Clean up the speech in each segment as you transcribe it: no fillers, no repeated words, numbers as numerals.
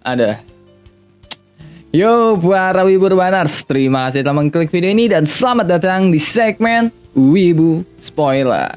Ada. Yo para Wibu Urbaners, terima kasih telah mengklik video ini dan selamat datang di segmen Wibu Spoiler.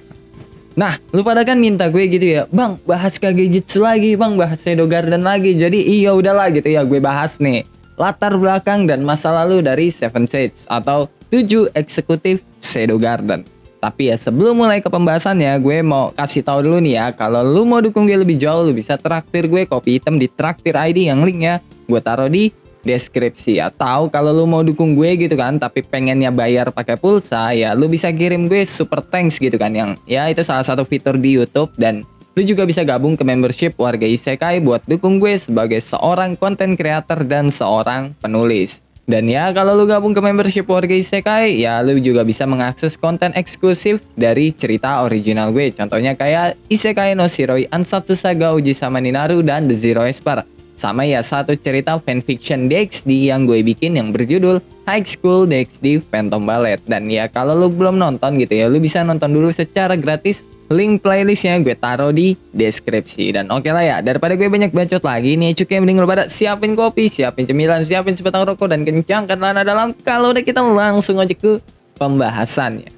Nah, lu pada kan minta gue gitu ya, bang bahas Kagejitsu lagi, bang bahas Shadow Garden lagi. Jadi iya udahlah gitu ya, gue bahas nih latar belakang dan masa lalu dari Seven Sage atau 7 eksekutif Shadow Garden. Tapi ya sebelum mulai ke pembahasannya, gue mau kasih tahu dulu nih ya, kalau lu mau dukung gue lebih jauh, lu bisa traktir gue kopi hitam di Traktir ID yang linknya gue taruh di deskripsi. Atau kalau lu mau dukung gue gitu kan tapi pengennya bayar pakai pulsa, ya lu bisa kirim gue super thanks gitu kan, yang ya itu salah satu fitur di YouTube. Dan lu juga bisa gabung ke membership warga Isekai buat dukung gue sebagai seorang content creator dan seorang penulis. Dan ya kalau lu gabung ke membership warga Isekai, ya lu juga bisa mengakses konten eksklusif dari cerita original gue. Contohnya kayak Isekai no Shiroi Ansatsu Saga Uji Sama Ninaru dan The Zero Esper. Sama ya satu cerita fanfiction DxD yang gue bikin yang berjudul High School DxD Phantom Ballet. Dan ya kalau lu belum nonton gitu ya, lu bisa nonton dulu secara gratis. Link playlistnya gue taruh di deskripsi. Dan oke lah ya, daripada gue banyak bacot lagi nih, cukup mending lu pada siapin kopi, siapin cemilan, siapin sebatang rokok, dan kencangkan lana dalam. Kalau udah kita langsung aja ke pembahasannya.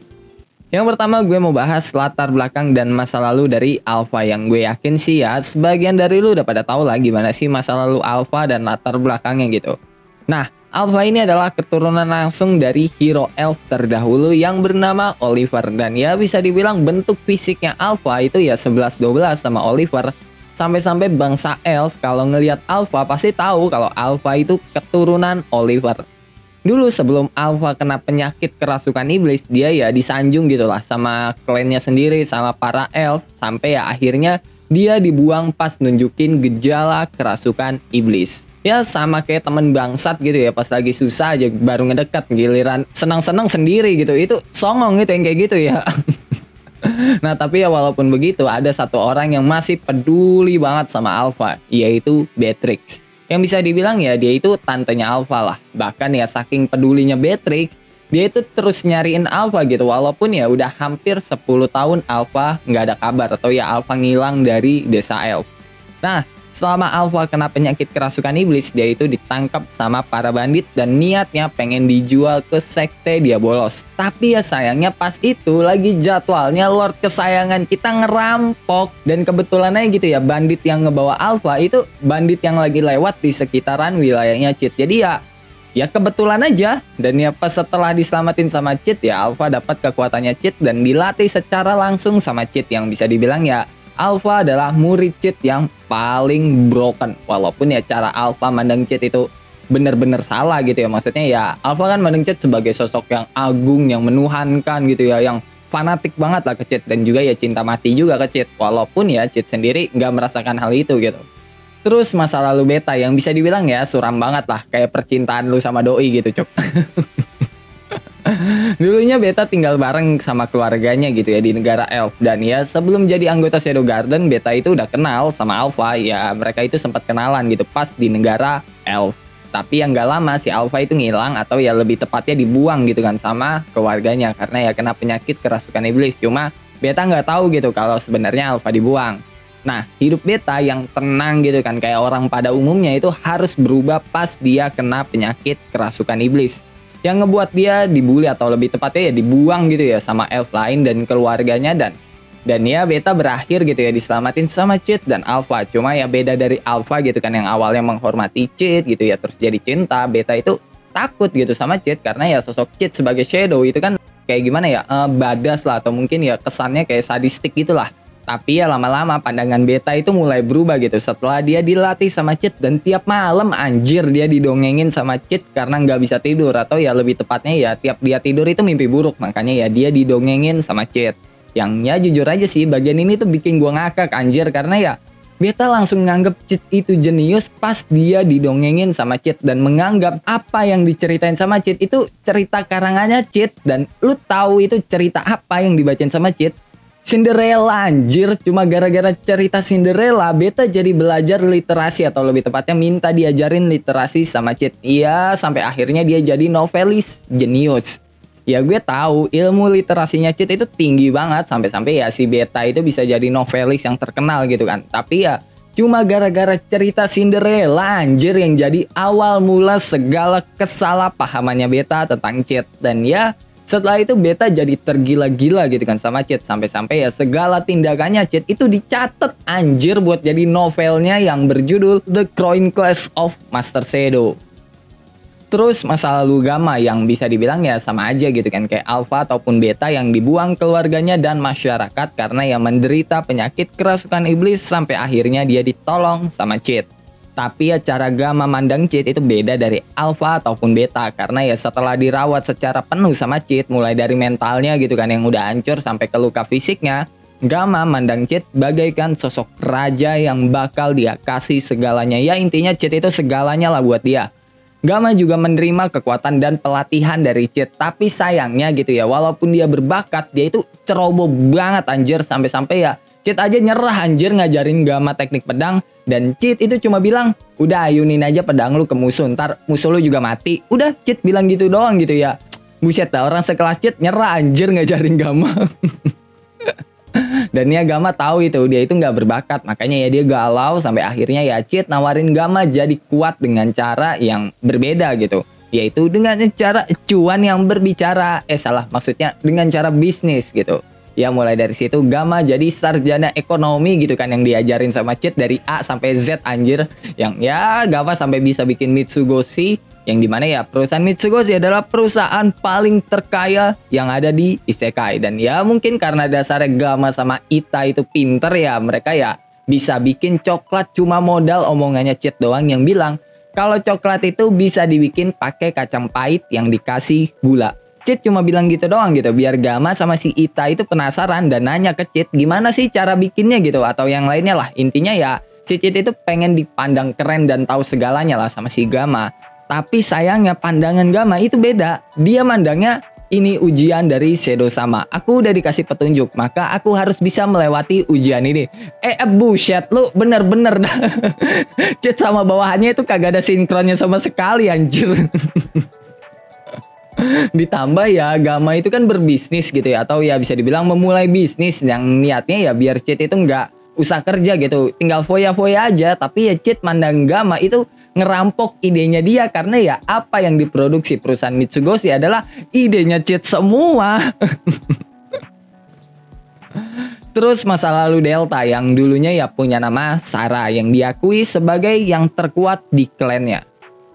Yang pertama gue mau bahas latar belakang dan masa lalu dari Alpha, yang gue yakin sih ya sebagian dari lu udah pada tahu lah gimana sih masa lalu Alpha dan latar belakangnya gitu. Nah, Alpha ini adalah keturunan langsung dari hero elf terdahulu yang bernama Oliver. Dan ya bisa dibilang bentuk fisiknya Alpha itu ya 11-12 sama Oliver. Sampai-sampai bangsa elf kalau ngelihat Alpha pasti tahu kalau Alpha itu keturunan Oliver. Dulu sebelum Alpha kena penyakit kerasukan iblis, dia ya disanjung gitu lah sama klannya sendiri, sama para elf. Sampai ya akhirnya dia dibuang pas nunjukin gejala kerasukan iblis. Ya sama kayak temen bangsat gitu ya, pas lagi susah aja baru ngedekat, giliran senang-senang sendiri gitu. Itu songong gitu yang kayak gitu ya. Nah tapi ya walaupun begitu, ada satu orang yang masih peduli banget sama Alpha, yaitu Beatrix. Yang bisa dibilang ya dia itu tantenya Alpha lah. Bahkan ya saking pedulinya Beatrix, dia itu terus nyariin Alpha gitu. Walaupun ya udah hampir 10 tahun Alpha nggak ada kabar, atau ya Alpha ngilang dari desa elf. Nah, selama Alpha kena penyakit kerasukan iblis, dia itu ditangkap sama para bandit dan niatnya pengen dijual ke sekte Diabolos. Tapi ya sayangnya pas itu lagi jadwalnya Lord kesayangan kita ngerampok. Dan kebetulan aja gitu ya, bandit yang ngebawa Alpha itu bandit yang lagi lewat di sekitaran wilayahnya Cheat. Jadi ya kebetulan aja. Dan ya pas setelah diselamatin sama Cheat, ya Alpha dapat kekuatannya Cheat dan dilatih secara langsung sama Cheat, yang bisa dibilang ya Alpha adalah murid Cheat yang paling broken. Walaupun ya cara Alpha mandang Cheat itu bener-bener salah gitu ya. Maksudnya ya Alpha kan mandang Cheat sebagai sosok yang agung, yang menuhankan gitu ya, yang fanatik banget lah ke Cheat, dan juga ya cinta mati juga ke Cheat. Walaupun ya Cheat sendiri nggak merasakan hal itu gitu. Terus masa lalu Beta yang bisa dibilang ya suram banget lah, kayak percintaan lu sama doi gitu cok. Dulunya Beta tinggal bareng sama keluarganya gitu ya di negara elf. Dan ya sebelum jadi anggota Shadow Garden, Beta itu udah kenal sama Alpha. Ya mereka itu sempat kenalan gitu pas di negara elf. Tapi yang gak lama si Alpha itu ngilang, atau ya lebih tepatnya dibuang gitu kan sama keluarganya, karena ya kena penyakit kerasukan iblis. Cuma Beta nggak tahu gitu kalau sebenarnya Alpha dibuang. Nah, hidup Beta yang tenang gitu kan kayak orang pada umumnya itu harus berubah pas dia kena penyakit kerasukan iblis, yang ngebuat dia dibully, atau lebih tepatnya ya dibuang gitu ya sama elf lain dan keluarganya. Dan ya Beta berakhir gitu ya diselamatin sama Cheat dan Alpha. Cuma ya beda dari Alpha gitu kan yang awalnya menghormati Cheat gitu ya terus jadi cinta, Beta itu takut gitu sama Cheat karena ya sosok Cheat sebagai Shadow itu kan kayak gimana ya, badas lah, atau mungkin ya kesannya kayak sadistik gitulah. Tapi ya lama-lama pandangan Beta itu mulai berubah gitu setelah dia dilatih sama Cheat. Dan tiap malam anjir dia didongengin sama Cheat karena nggak bisa tidur, atau ya lebih tepatnya ya tiap dia tidur itu mimpi buruk. Makanya ya dia didongengin sama Cheat. Yang ya jujur aja sih bagian ini tuh bikin gua ngakak anjir, karena ya Beta langsung nganggep Cheat itu jenius pas dia didongengin sama Cheat, dan menganggap apa yang diceritain sama Cheat itu cerita karangannya Cheat. Dan lu tahu itu cerita apa yang dibacain sama Cheat? Cinderella anjir. Cuma gara-gara cerita Cinderella Beta jadi belajar literasi, atau lebih tepatnya minta diajarin literasi sama Cheat. Iya, sampai akhirnya dia jadi novelis jenius. Ya gue tahu ilmu literasinya Cid itu tinggi banget sampai-sampai ya si Beta itu bisa jadi novelis yang terkenal gitu kan. Tapi ya cuma gara-gara cerita Cinderella anjir yang jadi awal mula segala kesalahpahamannya Beta tentang Cid. Dan ya setelah itu Beta jadi tergila-gila gitu kan sama Cid. Sampai-sampai ya segala tindakannya Cid itu dicatat anjir buat jadi novelnya yang berjudul The Chronicles of Master Shadow. Terus masa lalu Gamma yang bisa dibilang ya sama aja gitu kan, kayak Alpha ataupun Beta yang dibuang keluarganya dan masyarakat karena ya menderita penyakit kerasukan iblis sampai akhirnya dia ditolong sama Cid. Tapi ya cara Gamma mandang Cid itu beda dari Alpha ataupun Beta karena ya setelah dirawat secara penuh sama Cid, mulai dari mentalnya gitu kan yang udah hancur sampai ke luka fisiknya, Gamma mandang Cid bagaikan sosok raja yang bakal dia kasih segalanya. Ya intinya Cid itu segalanya lah buat dia. Gamma juga menerima kekuatan dan pelatihan dari Cid, tapi sayangnya gitu ya, walaupun dia berbakat, dia itu ceroboh banget anjir, sampai-sampai ya Cid aja nyerah anjir ngajarin Gamma teknik pedang, dan Cid itu cuma bilang, udah ayunin aja pedang lu ke musuh, ntar musuh lu juga mati. Udah Cid bilang gitu doang gitu ya. Buset dah, orang sekelas Cid nyerah anjir ngajarin Gamma. Dan ya Gamma tahu itu dia itu nggak berbakat, makanya ya dia galau sampai akhirnya ya Cid nawarin Gamma jadi kuat dengan cara yang berbeda gitu, yaitu dengan cara cuan yang berbicara, maksudnya dengan cara bisnis gitu. Ya mulai dari situ Gamma jadi sarjana ekonomi gitu kan yang diajarin sama Cid dari A sampai Z anjir, yang ya Gamma sampai bisa bikin Mitsugoshi, yang dimana ya perusahaan Mitsugoshi adalah perusahaan paling terkaya yang ada di Isekai. Dan ya mungkin karena dasarnya Gamma sama Ita itu pinter ya, mereka ya bisa bikin coklat cuma modal omongannya Cid doang yang bilang kalau coklat itu bisa dibikin pakai kacang pahit yang dikasih gula. Cid cuma bilang gitu doang gitu biar Gamma sama si Ita itu penasaran dan nanya ke Cid gimana sih cara bikinnya gitu atau yang lainnya lah. Intinya ya si Cid itu pengen dipandang keren dan tahu segalanya lah sama si Gamma. Tapi sayangnya pandangan Gamma itu beda. Dia mandangnya ini ujian dari Shadow sama. Aku udah dikasih petunjuk, maka aku harus bisa melewati ujian ini. Bullshit, lu bener-bener dah. Cid sama bawahannya itu kagak ada sinkronnya sama sekali anjir. Ditambah ya Gamma itu kan berbisnis gitu ya, atau ya bisa dibilang memulai bisnis yang niatnya ya biar Cid itu nggak usah kerja gitu, tinggal foya-foya aja. Tapi ya Cid mandang Gamma itu ngerampok idenya dia karena ya apa yang diproduksi perusahaan Mitsugoshi adalah idenya Cid semua. Terus masa lalu Delta yang dulunya ya punya nama Sarah yang diakui sebagai yang terkuat di klannya.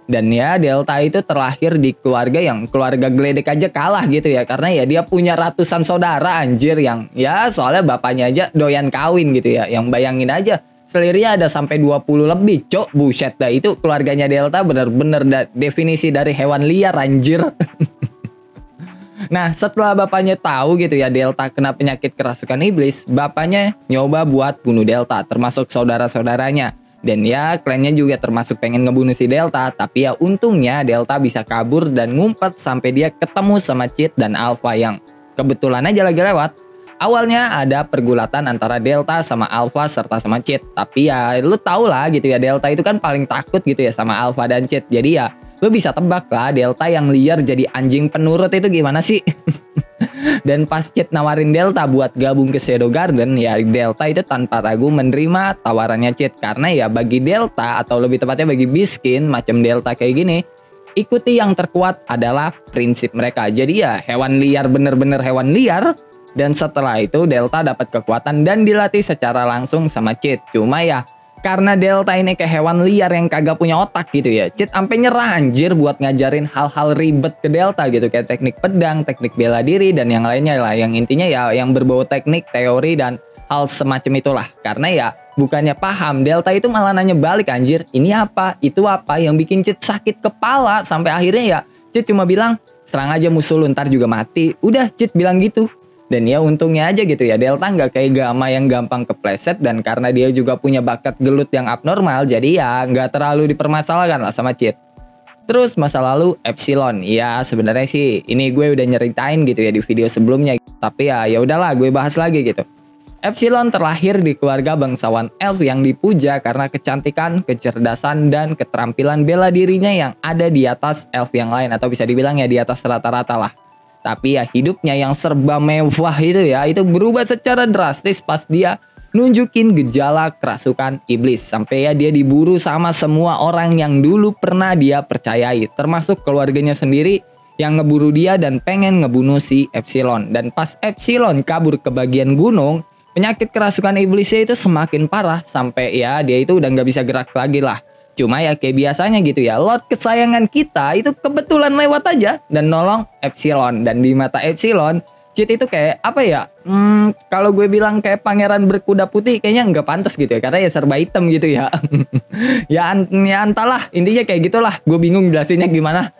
Dan ya Delta itu terlahir di keluarga yang keluarga geledek aja kalah gitu ya, karena ya dia punya ratusan saudara anjir, yang ya soalnya bapaknya aja doyan kawin gitu ya, yang bayangin aja selirnya ada sampai 20 lebih cok. Buset dah, itu keluarganya Delta bener-bener definisi dari hewan liar anjir. Nah setelah bapaknya tahu gitu ya Delta kena penyakit kerasukan iblis, bapaknya nyoba buat bunuh Delta termasuk saudara-saudaranya. Dan ya klannya juga termasuk pengen ngebunuh si Delta, tapi ya untungnya Delta bisa kabur dan ngumpet sampai dia ketemu sama Cid dan Alpha yang kebetulan aja lagi lewat. Awalnya ada pergulatan antara Delta sama Alpha serta sama Cid, tapi ya lu tau lah gitu ya Delta itu kan paling takut gitu ya sama Alpha dan Cid. Jadi ya lu bisa tebak lah Delta yang liar jadi anjing penurut itu gimana sih. Dan pas Cid nawarin Delta buat gabung ke Shadow Garden, ya Delta itu tanpa ragu menerima tawarannya Cid. Karena ya bagi Delta, atau lebih tepatnya bagi Biskin macam Delta kayak gini, ikuti yang terkuat adalah prinsip mereka. Jadi ya hewan liar bener-bener hewan liar. Dan setelah itu Delta dapat kekuatan dan dilatih secara langsung sama Cid. Cuma ya karena Delta ini kayak hewan liar yang kagak punya otak gitu ya, Cid sampai nyerah anjir buat ngajarin hal-hal ribet ke Delta gitu, kayak teknik pedang, teknik bela diri dan yang lainnya lah, yang intinya ya yang berbau teknik, teori dan hal semacam itulah. Karena ya bukannya paham, Delta itu malah nanya balik anjir, ini apa, itu apa, yang bikin Cid sakit kepala. Sampai akhirnya ya Cid cuma bilang serang aja musuh lu ntar juga mati. Udah Cid bilang gitu. Dan ya untungnya aja gitu ya Delta nggak kayak Gamma yang gampang kepleset, dan karena dia juga punya bakat gelut yang abnormal, jadi ya nggak terlalu dipermasalahkan lah sama Cid. Terus masa lalu Epsilon, ya sebenarnya sih ini gue udah nyeritain gitu ya di video sebelumnya, tapi ya udahlah gue bahas lagi gitu. Epsilon terlahir di keluarga bangsawan elf yang dipuja karena kecantikan, kecerdasan, dan keterampilan bela dirinya yang ada di atas elf yang lain, atau bisa dibilang ya di atas rata-rata lah. Tapi ya hidupnya yang serba mewah itu ya, itu berubah secara drastis pas dia nunjukin gejala kerasukan iblis. Sampai ya dia diburu sama semua orang yang dulu pernah dia percayai, termasuk keluarganya sendiri yang ngeburu dia dan pengen ngebunuh si Epsilon. Dan pas Epsilon kabur ke bagian gunung, penyakit kerasukan iblisnya itu semakin parah sampai ya dia itu udah nggak bisa gerak lagi lah. Cuma ya kayak biasanya gitu ya, Lord kesayangan kita itu kebetulan lewat aja dan nolong Epsilon. Dan di mata Epsilon, Cid itu kayak apa ya? Kalau gue bilang kayak pangeran berkuda putih kayaknya nggak pantas gitu ya, karena ya serba hitam gitu ya. ya entahlah, intinya kayak gitulah. Gue bingung jelasinnya gimana.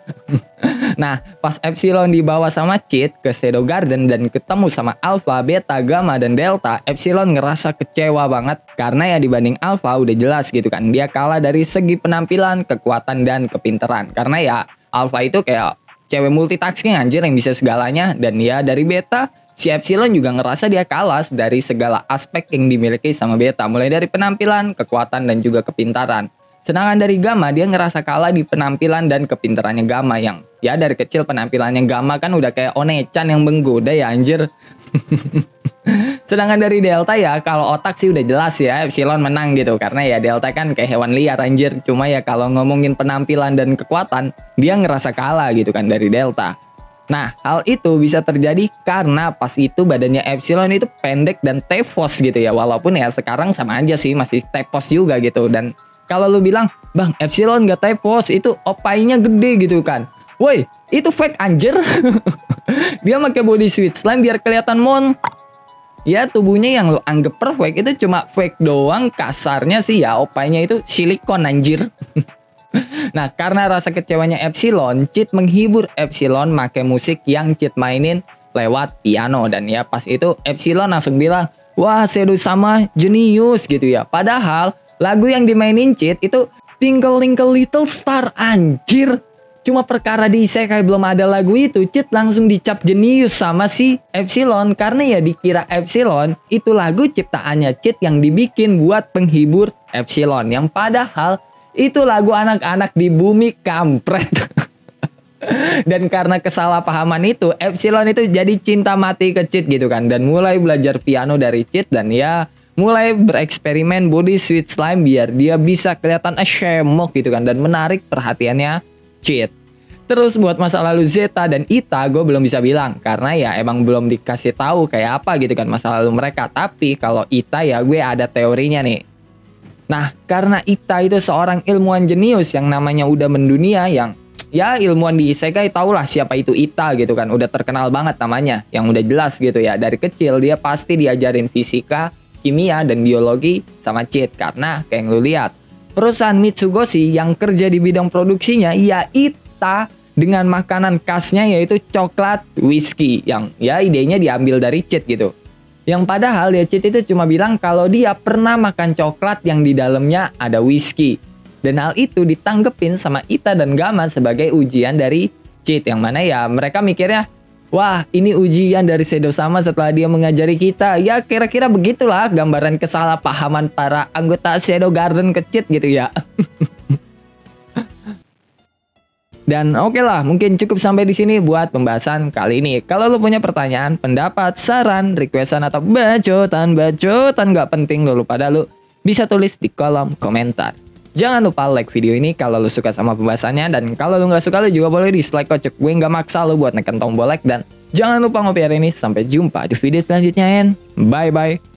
Nah, pas Epsilon dibawa sama Cid ke Shadow Garden dan ketemu sama Alpha, Beta, Gamma, dan Delta, Epsilon ngerasa kecewa banget karena ya dibanding Alpha udah jelas gitu kan, dia kalah dari segi penampilan, kekuatan, dan kepintaran. Karena ya Alpha itu kayak cewek multitasking anjir yang bisa segalanya, dan ya dari Beta, si Epsilon juga ngerasa dia kalah dari segala aspek yang dimiliki sama Beta, mulai dari penampilan, kekuatan, dan juga kepintaran. Sedangkan dari Gamma, dia ngerasa kalah di penampilan dan kepintarannya Gamma yang ya dari kecil penampilannya Gamma kan udah kayak One-chan yang menggoda ya anjir. Sedangkan dari Delta ya kalau otak sih udah jelas ya Epsilon menang gitu, karena ya Delta kan kayak hewan liar anjir. Cuma ya kalau ngomongin penampilan dan kekuatan, dia ngerasa kalah gitu kan dari Delta. Nah, hal itu bisa terjadi karena pas itu badannya Epsilon itu pendek dan tepos gitu ya. Walaupun ya sekarang sama aja sih, masih tepos juga gitu. Dan kalau lu bilang, Bang, Epsilon gak tepos, itu opainya gede gitu kan. Woi, itu fake anjir. Dia pakai body sweet slime biar kelihatan ya tubuhnya yang lu anggap perfect itu cuma fake doang. Kasarnya sih ya opainya itu silikon anjir. Nah, karena rasa kecewanya Epsilon, Cid menghibur Epsilon make musik yang Cid mainin lewat piano. Dan ya pas itu Epsilon langsung bilang, wah Shadow sama jenius gitu ya. Padahal lagu yang dimainin Cid itu Twinkle Twinkle Little Star anjir. Cuma perkara di isekai belum ada lagu itu, Cid langsung dicap jenius sama si Epsilon. Karena ya dikira Epsilon itu lagu ciptaannya Cid yang dibikin buat penghibur Epsilon. Yang padahal itu lagu anak-anak di bumi kampret. Dan karena kesalahpahaman itu, Epsilon itu jadi cinta mati ke Cid gitu kan. Dan mulai belajar piano dari Cid dan ya mulai bereksperimen body sweet slime biar dia bisa kelihatan shemok gitu kan dan menarik perhatiannya Cid. Terus buat masa lalu Zeta dan Ita gue belum bisa bilang karena ya emang belum dikasih tahu kayak apa gitu kan masa lalu mereka. Tapi kalau Ita ya gue ada teorinya nih. Nah, karena Ita itu seorang ilmuwan jenius yang namanya udah mendunia, yang ya ilmuwan di isekai tahulah siapa itu Ita gitu kan, udah terkenal banget namanya, yang udah jelas gitu ya. Dari kecil dia pasti diajarin fisika, kimia, dan biologi sama Cid. Karena kayak yang lu lihat, perusahaan Mitsugoshi yang kerja di bidang produksinya ya Ita dengan makanan khasnya yaitu coklat whisky yang ya idenya diambil dari Cid gitu. Yang padahal ya Cid itu cuma bilang kalau dia pernah makan coklat yang di dalamnya ada whisky. Dan hal itu ditanggepin sama Ita dan Gamma sebagai ujian dari Cid. Yang mana ya mereka mikirnya, wah ini ujian dari Shadow sama setelah dia mengajari kita. Ya kira-kira begitulah gambaran kesalahpahaman para anggota Shadow Garden ke Cid gitu ya. Dan oke lah, mungkin cukup sampai di sini buat pembahasan kali ini. Kalau lo punya pertanyaan, pendapat, saran, requestan, atau bacotan gak penting lo lupa dah, lo bisa tulis di kolom komentar. Jangan lupa like video ini kalau lo suka sama pembahasannya. Dan kalau lo gak suka, lo juga boleh dislike kocok. Gue gak maksa lo buat neken tombol like. Dan jangan lupa ngopi hari ini. Sampai jumpa di video selanjutnya, and bye-bye.